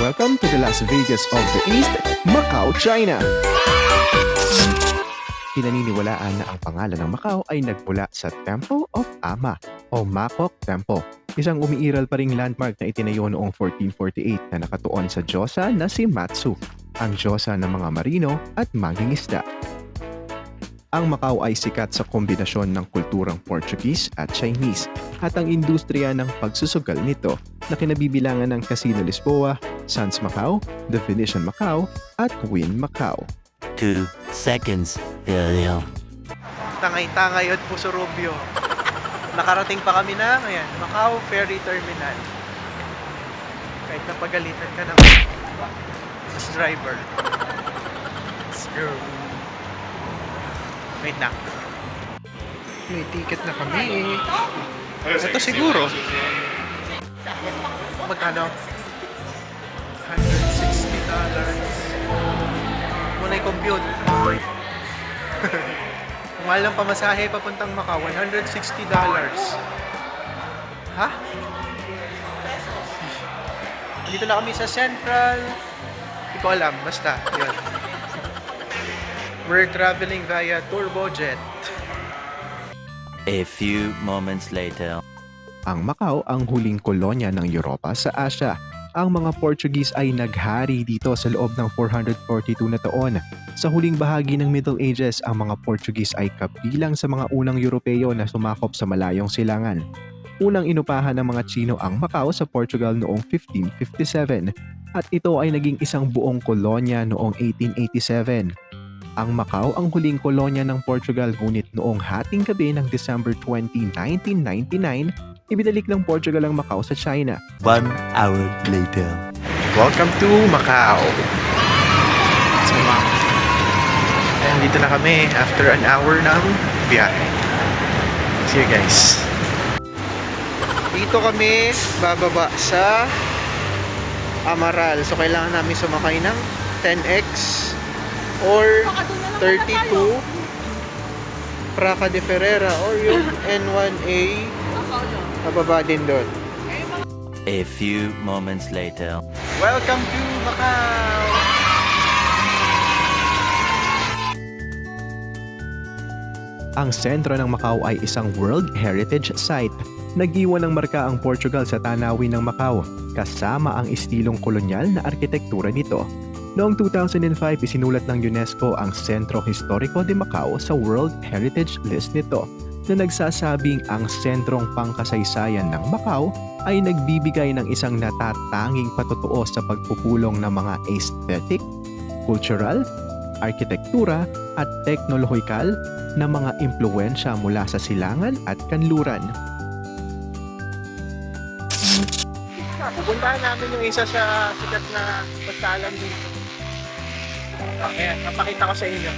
Welcome to the Las Vegas of the East, Macau, China. Pinaniniwalaan na ang pangalan ng Macau ay nagmula sa Temple of Ama o Makok Temple, isang umiiral pa ring landmark na itinayo noong 1448 na nakatuon sa diyosa na si Matsu, ang diyosa ng mga marino at mangingisda. Ang Macau ay sikat sa kombinasyon ng kulturang Portuguese at Chinese at ang industriya ng pagsusugal nito na kinabibilangan ng Casino Lisboa, Sands Macau, The Venetian Macau at Wynn Macau. 2 seconds earlier. Tangay-tangay at Puso Rubio. Nakarating pa kami na ngayon, Macau Ferry Terminal. Kahit napagalitan ka ng bus driver. Let's go. Wait na. May ticket na kami. Ito siguro. Magkano? $160. Muna i-compute. Mahal ng pamasahe papuntang Macau, $160. Ha? Dito na kami sa Central. Hindi ko alam, basta. Yun. We're traveling via Turbojet. A few moments later. Ang Macau ang huling kolonya ng Europa sa Asia. Ang mga Portuguese ay naghari dito sa loob ng 442 na taon. Sa huling bahagi ng Middle Ages, ang mga Portuguese ay kabilang sa mga unang Europeo na sumakop sa malayong silangan. Unang inupahan ng mga Tsino ang Macau sa Portugal noong 1557 at ito ay naging isang buong kolonya noong 1887. Ang Macau ang huling kolonya ng Portugal ngunit noong hating gabi ng December 20, 1999, ibinalik ng Portugal ang Macau sa China. 1 hour later. Welcome to Macau. So, and dito na kami after an hour ng biyahe. See you guys. Dito kami bababa sa Amaral. So, kailangan namin sumakay ng 10X or 32 Praca de Ferreira or yung N1A. Nababa din doon. A few moments later. Welcome to Macau! Ang sentro ng Macau ay isang World Heritage Site. Nag-iwan ng marka ang Portugal sa tanawin ng Macau, kasama ang estilong kolonyal na arkitektura nito. Noong 2005, isinulat ng UNESCO ang Centro Histórico de Macau sa World Heritage List nito, na nagsasabing ang sentrong pangkasaysayan ng Macau ay nagbibigay ng isang natatanging patotoo sa pagpupulong ng mga aesthetic, cultural, arkitektura at teknolohikal na mga impluwensya mula sa silangan at kanluran. Pupuntahan namin yung isa sa sikat na pasalan dito. Ayan, napakita ko sa inyo.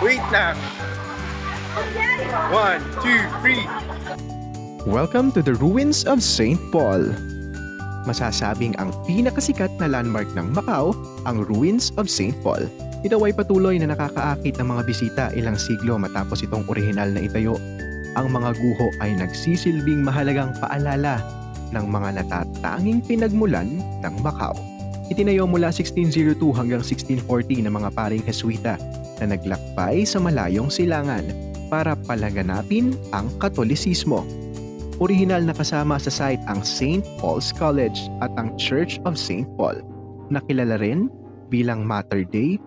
Wait lang! 1, 2, 3. Welcome to the ruins of St. Paul. Masasabing ang pinakasikat na landmark ng Macau, ang ruins of St. Paul. Ito ay patuloy na nakakaakit ng mga bisita ilang siglo matapos itong orihinal na itayo. Ang mga guho ay nagsisilbing mahalagang paalala ng mga natatanging pinagmulan ng Macau. Itinayo mula 1602 hanggang 1640 ng mga paring Jesuita na naglakbay sa malayong silangan para palaganapin ang Katolisismo. Orihinal na kasama sa site ang St. Paul's College at ang Church of St. Paul, na kilala rin bilang Mater Dei,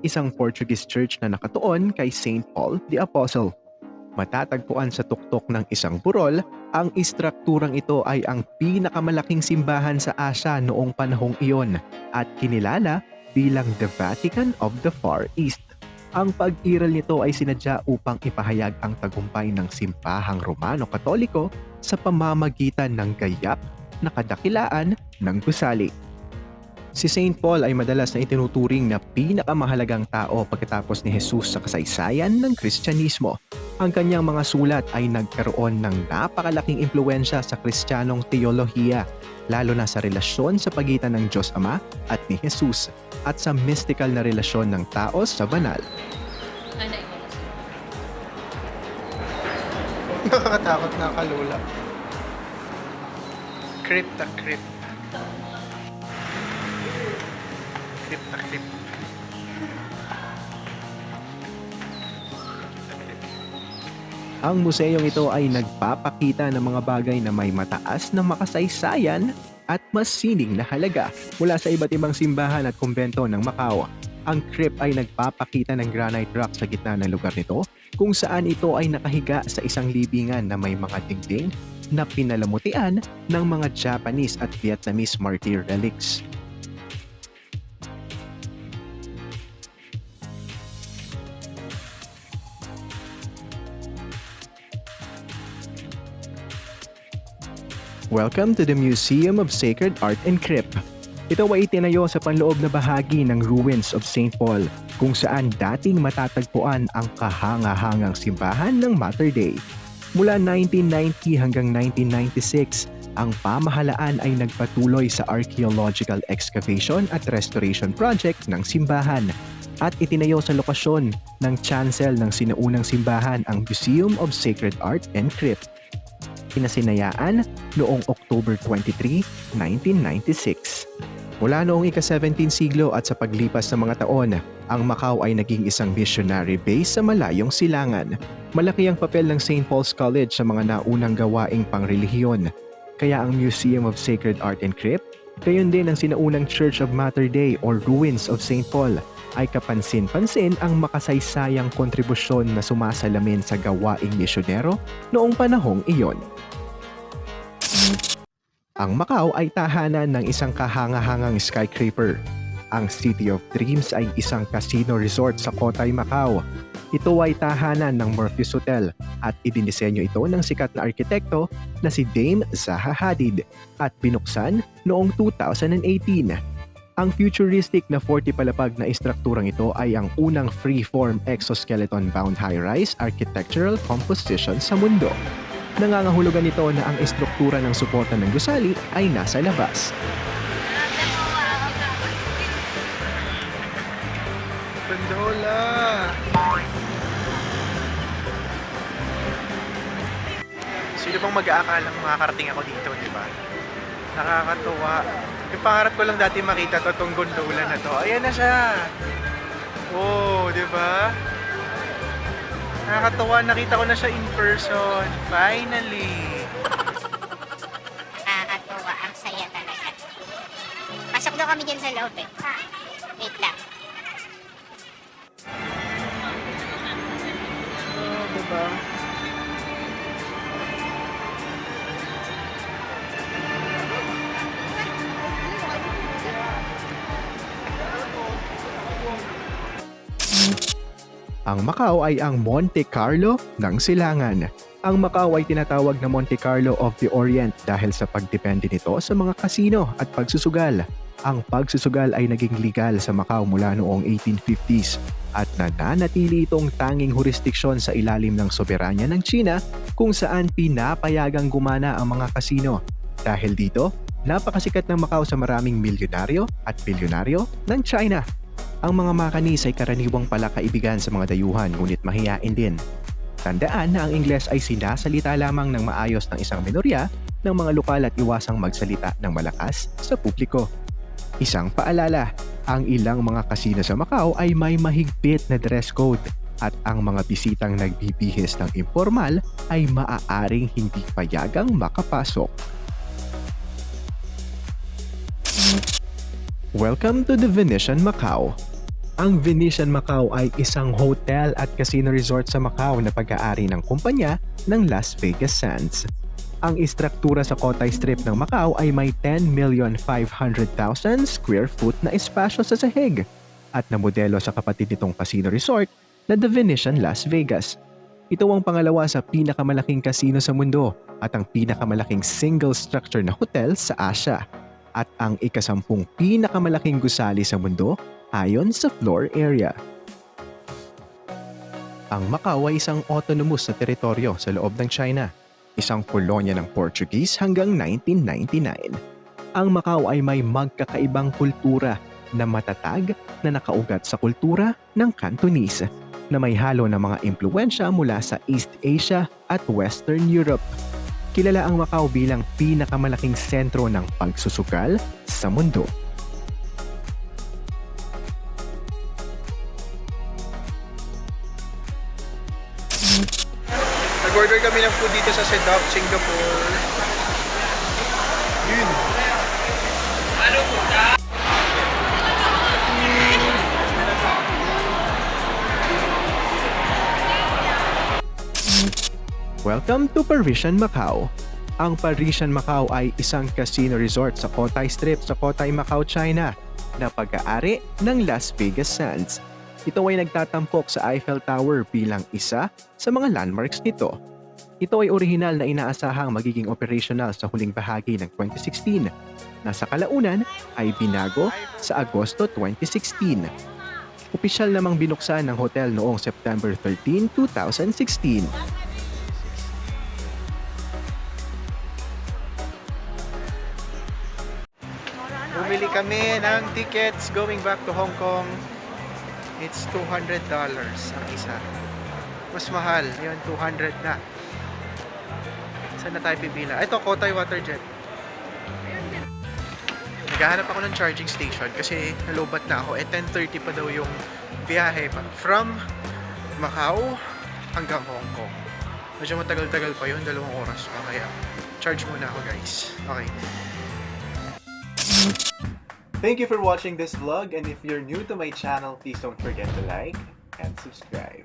isang Portuguese church na nakatuon kay St. Paul the Apostle. Matatagpuan sa tuktok ng isang burol, ang istrukturang ito ay ang pinakamalaking simbahan sa Asia noong panahong iyon at kinilala bilang the Vatican of the Far East. Ang pag-iral nito ay sinadya upang ipahayag ang tagumpay ng Simbahang Romano-Katoliko sa pamamagitan ng gayak na kadakilaan ng gusali. Si St. Paul ay madalas na itinuturing na pinakamahalagang tao pagkatapos ni Jesus sa kasaysayan ng Kristyanismo. Ang kanyang mga sulat ay nagkaroon ng napakalaking impluwensya sa Kristiyanong teolohiya, lalo na sa relasyon sa pagitan ng Diyos Ama at ni Jesus at sa mystical na relasyon ng tao sa banal. Nakakatakot na kalula. Crypt na crypt. Taklip. Ang museyong ito ay nagpapakita ng mga bagay na may mataas na makasaysayan at mas sining na halaga mula sa iba't ibang simbahan at kumbento ng Macau. Ang crypt ay nagpapakita ng granite rock sa gitna ng lugar nito kung saan ito ay nakahiga sa isang libingan na may mga dingding na pinalamutian ng mga Japanese at Vietnamese martyr relics. Welcome to the Museum of Sacred Art and Crypt. Ito ay itinayo sa panloob na bahagi ng ruins of St. Paul, kung saan dating matatagpuan ang kahanga-hangang simbahan ng Mater Dei. Mula 1990 hanggang 1996, ang pamahalaan ay nagpatuloy sa archaeological excavation at restoration project ng simbahan at itinayo sa lokasyon ng chancel ng sinaunang simbahan ang Museum of Sacred Art and Crypt. Pinasinayaan noong October 23, 1996. Mula noong ika-17 siglo at sa paglipas ng mga taon, ang Macau ay naging isang missionary base sa malayong silangan. Malaki ang papel ng St. Paul's College sa mga naunang gawaing pangrelihiyon. Kaya ang Museum of Sacred Art and Crypt, gayon din ang sinaunang Church of Mater Dei or Ruins of St. Paul, ay kapansin-pansin ang makasaysayang kontribusyon na sumasalamin sa gawaing misyonero noong panahong iyon. Ang Macau ay tahanan ng isang kahanga-hangang skyscraper. Ang City of Dreams ay isang casino resort sa Cotai, Macau. Ito ay tahanan ng Murphy's Hotel at idinisenyo ito ng sikat na arkitekto na si Dame Zaha Hadid at binuksan noong 2018. Ang futuristic na 40 palapag na istrukturang ito ay ang unang free-form exoskeleton-bound high-rise architectural composition sa mundo. Nangangahulugan nito na ang istruktura ng suporta ng gusali ay nasa labas. Gondola! Sino bang mag-aakalang makakarating ako dito, di ba? Nakakatuwa. Yung pangarap ko lang dati makita to, itong gondola na to. Ayan na siya! Oh, di ba? Nakakatuwa, nakita ko na siya in person. Finally! Nakakatuwa. Ang saya talaga. Pasok daw kami dyan sa loob eh. Wait lang. Oh, di ba? Ang Macau ay ang Monte Carlo ng silangan. Ang Macau ay tinatawag na Monte Carlo of the Orient dahil sa pagdepende nito sa mga kasino at pagsusugal. Ang pagsusugal ay naging legal sa Macau mula noong 1850s at nananatili itong tanging jurisdiksyon sa ilalim ng soberanya ng China kung saan pinapayagang gumana ang mga kasino. Dahil dito, napakasikat ng Macau sa maraming milyonaryo at bilyonaryo ng China. Ang mga makanis ay karaniwang palakaibigan sa mga dayuhan ngunit mahiyain din. Tandaan na ang Ingles ay sinasalita lamang ng maayos ng isang minorya ng mga lokal at iwasang magsalita ng malakas sa publiko. Isang paalala, ang ilang mga kasino sa Macau ay may mahigpit na dress code at ang mga bisitang nagbibihis ng impormal ay maaaring hindi payagang makapasok. Welcome to the Venetian Macau. Ang Venetian Macau ay isang hotel at casino resort sa Macau na pag-aari ng kumpanya ng Las Vegas Sands. Ang istruktura sa Cotai Strip ng Macau ay may 10,500,000 square foot na espasyo sa sahig at namodelo sa kapatid nitong casino resort na The Venetian Las Vegas. Ito ang pangalawa sa pinakamalaking casino sa mundo at ang pinakamalaking single structure na hotel sa Asia at ang ika-10 pinakamalaking gusali sa mundo ayon sa floor area. Ang Macau ay isang autonomous na teritoryo sa loob ng China, isang kolonya ng Portuguese hanggang 1999. Ang Macau ay may magkakaibang kultura na matatag na nakaugat sa kultura ng Cantonese na may halo ng mga impluwensya mula sa East Asia at Western Europe. Kilala ang Macau bilang pinakamalaking sentro ng pagsusugal sa mundo. Nag-order kami ng food dito sa Sedap, Singapore. Yun. Welcome to Parisian Macau. Ang Parisian Macau ay isang casino resort sa Cotai Strip sa Cotai, Macau, China na pag-aari ng Las Vegas Sands. Ito ay nagtatampok sa Eiffel Tower bilang isa sa mga landmarks nito. Ito ay orihinal na inaasahang magiging operational sa huling bahagi ng 2016 na sa kalaunan ay binago sa Agosto 2016. Opisyal namang binuksan ng hotel noong September 13, 2016. Bumili kami ng tickets going back to Hong Kong. It's $200 ang isa. Mas mahal. Yun, 200 na. Saan na tayo pipila? Ito, Cotai Waterjet. Naghahanap ako ng charging station kasi nalobat na ako. 10:30 pa daw yung biyahe from Macau hanggang Hong Kong. Medyo matagal-tagal pa yun, 2 oras pa. Kaya charge muna ako, guys. Okay. Thank you for watching this vlog, and if you're new to my channel, please don't forget to like and subscribe.